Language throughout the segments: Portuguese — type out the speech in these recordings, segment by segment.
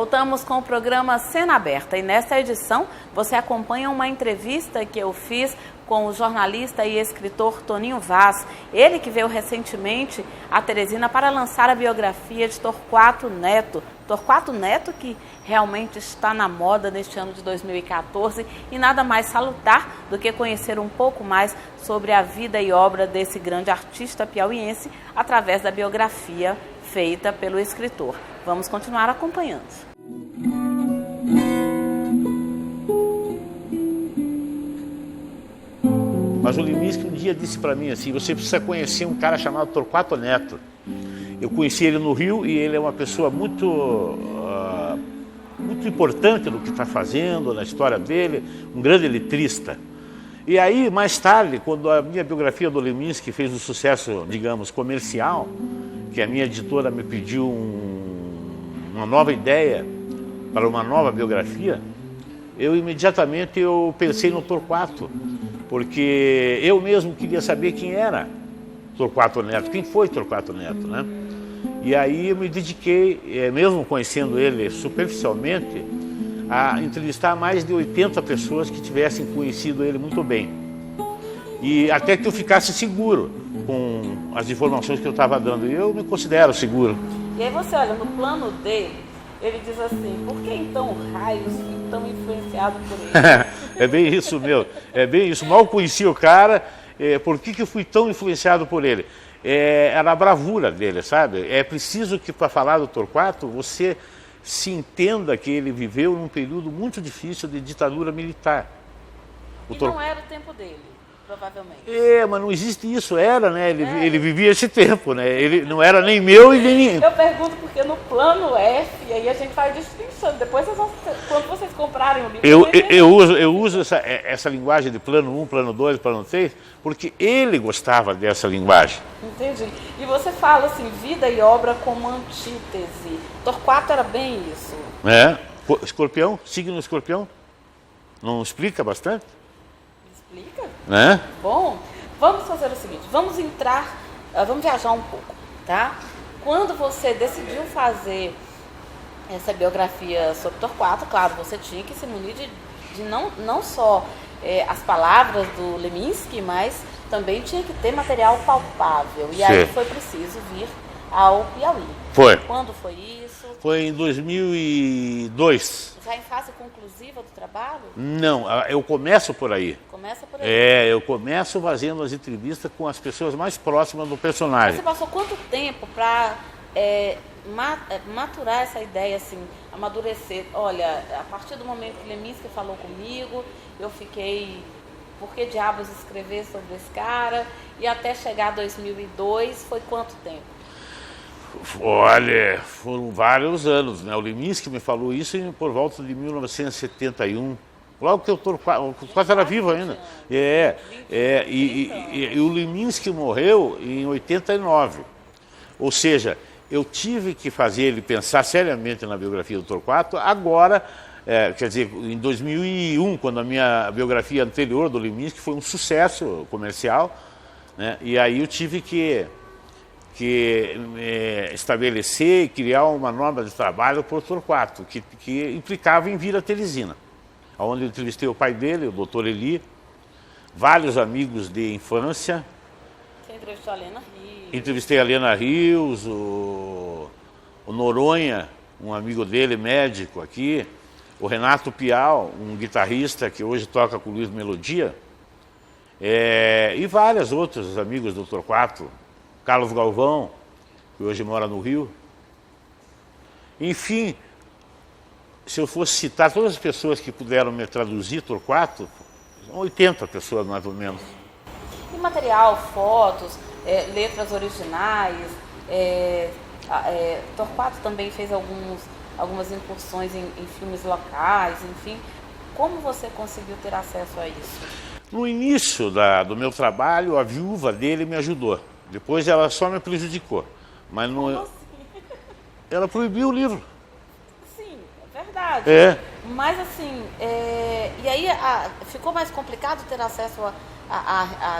Voltamos com o programa Cena Aberta e nesta edição você acompanha uma entrevista que eu fiz com o jornalista e escritor Toninho Vaz, ele que veio recentemente a Teresina para lançar a biografia de Torquato Neto. Torquato Neto que realmente está na moda neste ano de 2014 e nada mais salutar do que conhecer um pouco mais sobre a vida e obra desse grande artista piauiense através da biografia feita pelo escritor. Vamos continuar acompanhando. Mas o Leminski um dia disse para mim assim, você precisa conhecer um cara chamado Torquato Neto. Eu conheci ele no Rio e ele é uma pessoa muito importante no que está fazendo, na história dele, um grande letrista. E aí, mais tarde, quando a minha biografia do Leminski fez um sucesso, digamos, comercial, que a minha editora me pediu uma nova ideia para uma nova biografia, eu imediatamente pensei no Torquato, porque eu mesmo queria saber quem era Torquato Neto, quem foi Torquato Neto, né? E aí eu me dediquei, mesmo conhecendo ele superficialmente, a entrevistar mais de 80 pessoas que tivessem conhecido ele muito bem. E até que eu ficasse seguro com as informações que eu estava dando. E eu me considero seguro. E aí você olha, no plano dele, ele diz assim, por que então o Raios foi tão influenciado por ele? É bem isso, meu. É bem isso. Mal conheci o cara, por que eu fui tão influenciado por ele? Era a bravura dele, sabe? É preciso que, para falar do Torquato, você se entenda que ele viveu num período muito difícil de ditadura militar. Não era o tempo dele, provavelmente. Mas não existe isso, era, né? Ele vivia esse tempo, né? Ele não era nem meu e nem... Eu pergunto porque no plano F, e aí a gente faz distinção, depois quando vocês comprarem o livro... Eu uso essa linguagem de plano 1, plano 2, plano 3, porque ele gostava dessa linguagem. Entendi. E você fala assim, vida e obra como antítese. Torquato era bem isso. Escorpião, signo escorpião, não explica bastante? Explica? Né? Bom, vamos fazer o seguinte, vamos viajar um pouco, tá? Quando você decidiu fazer essa biografia sobre Torquato, claro, você tinha que se munir de não só as palavras do Leminski, mas também tinha que ter material palpável. E aí foi preciso vir ao Piauí. Foi. Quando foi isso? Foi em 2002. Já em fase conclusiva do trabalho? Não, eu começo por aí. Começa por aí? Eu começo fazendo as entrevistas com as pessoas mais próximas do personagem. Você passou quanto tempo para maturar essa ideia, assim, amadurecer? Olha, a partir do momento que Leminski falou comigo, eu fiquei... Por que diabos escrever sobre esse cara? E até chegar a 2002, foi quanto tempo? Olha, foram vários anos, né? O Leminski me falou isso por volta de 1971. Logo que o Torquato era vivo ainda. E o Leminski morreu em 89. Ou seja, eu tive que fazer ele pensar seriamente na biografia do Torquato agora, quer dizer, em 2001, quando a minha biografia anterior do Leminski foi um sucesso comercial, né? E aí eu tive que estabelecer e criar uma norma de trabalho para o Torquato, que implicava em vir a Teresina, onde eu entrevistei o pai dele, o doutor Eli, vários amigos de infância. Você entrevistou a Lena Rios? Entrevistei a Lena Rios, o Noronha, um amigo dele, médico aqui, o Renato Piau, um guitarrista que hoje toca com o Luiz Melodia, e vários outros amigos do Torquato, Carlos Galvão, que hoje mora no Rio. Enfim, se eu fosse citar todas as pessoas que puderam me traduzir Torquato, são 80 pessoas mais ou menos. E material, fotos, letras originais, Torquato também fez algumas incursões em filmes locais, enfim. Como você conseguiu ter acesso a isso? No início do meu trabalho, a viúva dele me ajudou. Depois ela só me prejudicou. Mas não. Como assim? Ela proibiu o livro. Sim, é verdade. Mas assim, e aí ficou mais complicado ter acesso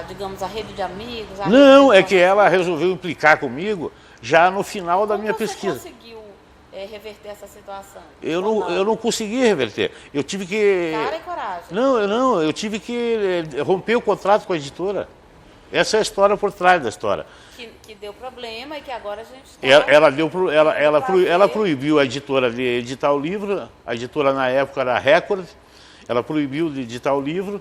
digamos, a rede de amigos? Não, é que ela resolveu implicar comigo já no final da minha pesquisa. Você conseguiu reverter essa situação? Eu não consegui reverter. Eu tive que... Cara e coragem. Não, eu tive que romper o contrato com a editora. Essa é a história por trás da história. Que deu problema e que agora a gente está... Ela proibiu a editora de editar o livro. A editora na época era a Record. Ela proibiu de editar o livro.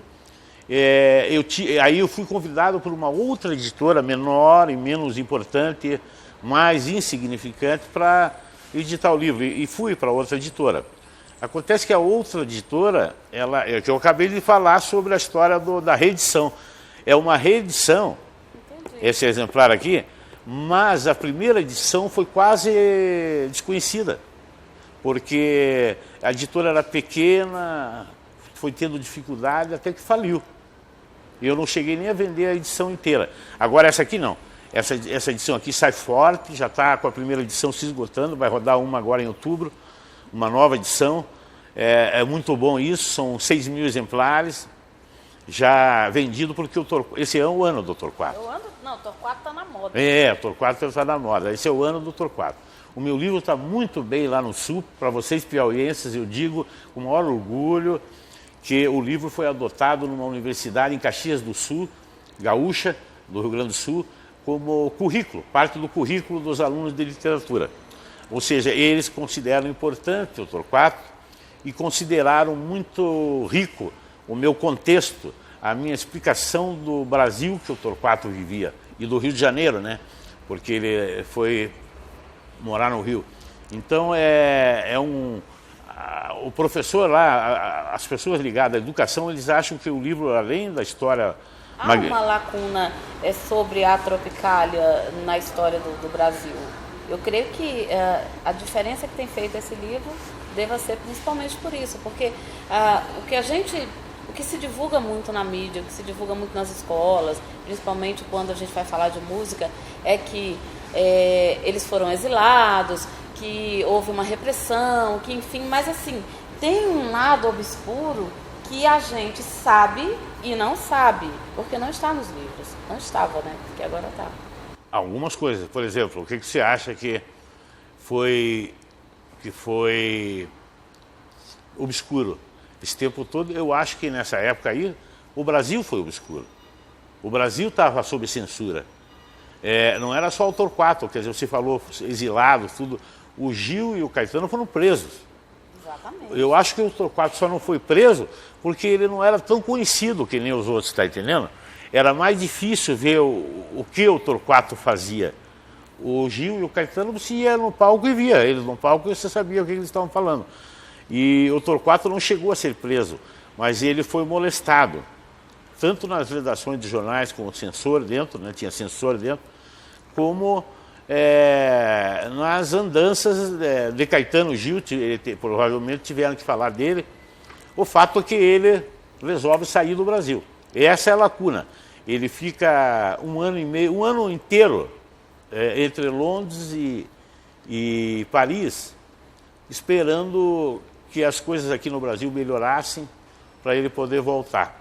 Aí eu fui convidado por uma outra editora menor e menos importante, mais insignificante, para editar o livro. E fui para outra editora. Acontece que a outra editora, que eu acabei de falar sobre a história da reedição. É uma reedição, esse exemplar aqui, mas a primeira edição foi quase desconhecida, porque a editora era pequena, foi tendo dificuldade até que faliu. Eu não cheguei nem a vender a edição inteira. Agora essa aqui não. Essa edição aqui sai forte, já está com a primeira edição se esgotando, vai rodar uma agora em outubro, uma nova edição. É muito bom isso, são 6.000 exemplares. Já vendido, porque esse é o ano do Torquato. Não, o Torquato está na moda. O Torquato está na moda. Esse é o ano do Torquato. O meu livro está muito bem lá no Sul. Para vocês piauienses, eu digo com o maior orgulho que o livro foi adotado numa universidade em Caxias do Sul, gaúcha, do Rio Grande do Sul, como currículo, parte do currículo dos alunos de literatura. Ou seja, eles consideram importante o Torquato e consideraram muito rico o meu contexto, a minha explicação do Brasil que o Torquato vivia, e do Rio de Janeiro, né? Porque ele foi morar no Rio. Então, o professor lá, as pessoas ligadas à educação, eles acham que o livro, além da história... Há uma lacuna sobre a Tropicália na história do Brasil. Eu creio que a diferença que tem feito esse livro deva ser principalmente por isso, porque o que se divulga muito na mídia, o que se divulga muito nas escolas, principalmente quando a gente vai falar de música, é que eles foram exilados, que houve uma repressão, que enfim, mas assim, tem um lado obscuro que a gente sabe e não sabe, porque não está nos livros. Não estava, né? Porque agora está. Algumas coisas, por exemplo, o que você acha que foi obscuro? Esse tempo todo, eu acho que nessa época aí, o Brasil foi obscuro. O Brasil estava sob censura. Não era só o Torquato, quer dizer, você falou exilado, tudo. O Gil e o Caetano foram presos. Exatamente. Eu acho que o Torquato só não foi preso porque ele não era tão conhecido que nem os outros, está entendendo? Era mais difícil ver o que o Torquato fazia. O Gil e o Caetano, você ia no palco e via eles no palco e você sabia o que eles estavam falando. E o Torquato não chegou a ser preso, mas ele foi molestado, tanto nas redações de jornais com o censor dentro, né, tinha censor dentro, como nas andanças de Caetano Gil, provavelmente tiveram que falar dele. O fato é que ele resolve sair do Brasil. Essa é a lacuna. Ele fica um ano inteiro entre Londres e Paris, esperando que as coisas aqui no Brasil melhorassem para ele poder voltar.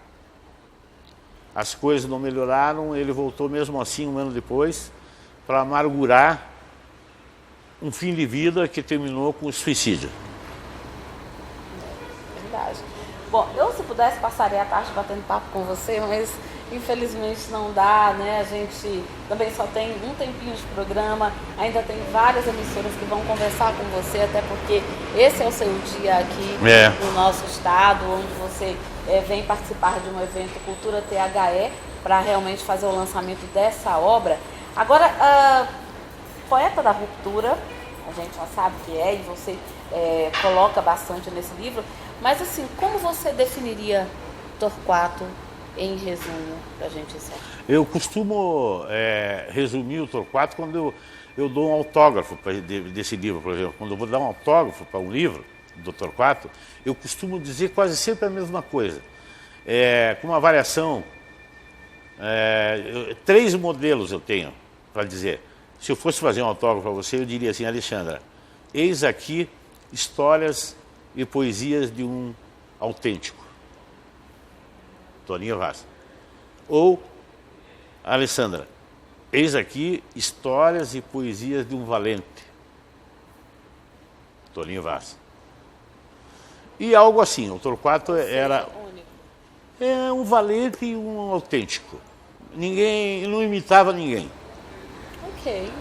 As coisas não melhoraram, ele voltou mesmo assim um ano depois para amargurar um fim de vida que terminou com o suicídio. Verdade. Bom, eu se pudesse passaria a tarde batendo papo com você, mas infelizmente não dá, né? A gente também só tem um tempinho de programa, ainda tem várias emissoras que vão conversar com você, até porque esse é o seu dia aqui no nosso estado, onde você vem participar de um evento Cultura THE para realmente fazer o lançamento dessa obra. Agora, poeta da ruptura, a gente já sabe que e você coloca bastante nesse livro, mas assim, como você definiria Torquato em resumo, para a gente encerrar? Eu costumo resumir o Torquato quando eu dou um autógrafo desse livro, por exemplo. Quando eu vou dar um autógrafo para um livro do Torquato, eu costumo dizer quase sempre a mesma coisa. Com uma variação, 3 modelos eu tenho para dizer. Se eu fosse fazer um autógrafo para você, eu diria assim: Alexandra, eis aqui histórias e poesias de um autêntico. Toninho Vaz. Ou, Alessandra, eis aqui histórias e poesias de um valente. Toninho Vaz. E algo assim, o Torquato era um valente e um autêntico. Ninguém, não imitava ninguém. Ok.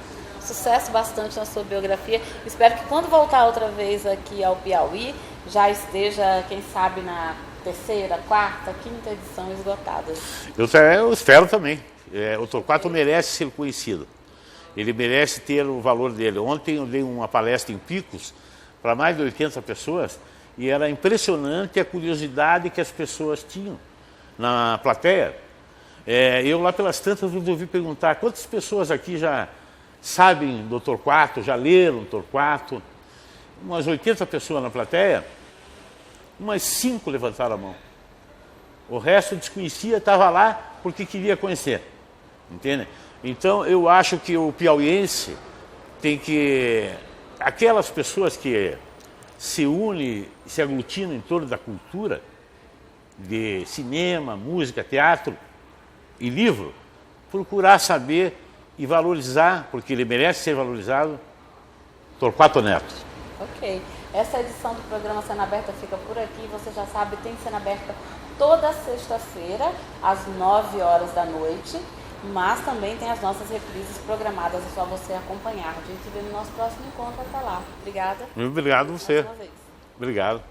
Sucesso bastante na sua biografia. Espero que quando voltar outra vez aqui ao Piauí, já esteja, quem sabe, na terceira, quarta, quinta edição esgotadas. Eu espero também. O Torquato merece ser conhecido. Ele merece ter o valor dele. Ontem eu dei uma palestra em Picos para mais de 80 pessoas e era impressionante a curiosidade que as pessoas tinham na plateia. Eu lá pelas tantas resolvi perguntar quantas pessoas aqui já sabem do Torquato, já leram Torquato. Umas 80 pessoas na plateia, umas 5 levantaram a mão. O resto desconhecia, estava lá porque queria conhecer. Entende? Então eu acho que o piauiense tem que... Aquelas pessoas que se unem, se aglutinam em torno da cultura, de cinema, música, teatro e livro, procurar saber e valorizar, porque ele merece ser valorizado, Torquato Neto. Ok. Essa edição do programa Cena Aberta fica por aqui. Você já sabe, tem Cena Aberta toda sexta-feira, às 9 horas da noite. Mas também tem as nossas reprises programadas, é só você acompanhar. A gente se vê no nosso próximo encontro. Até lá. Obrigada. Obrigado a você. Mais uma vez. Obrigado.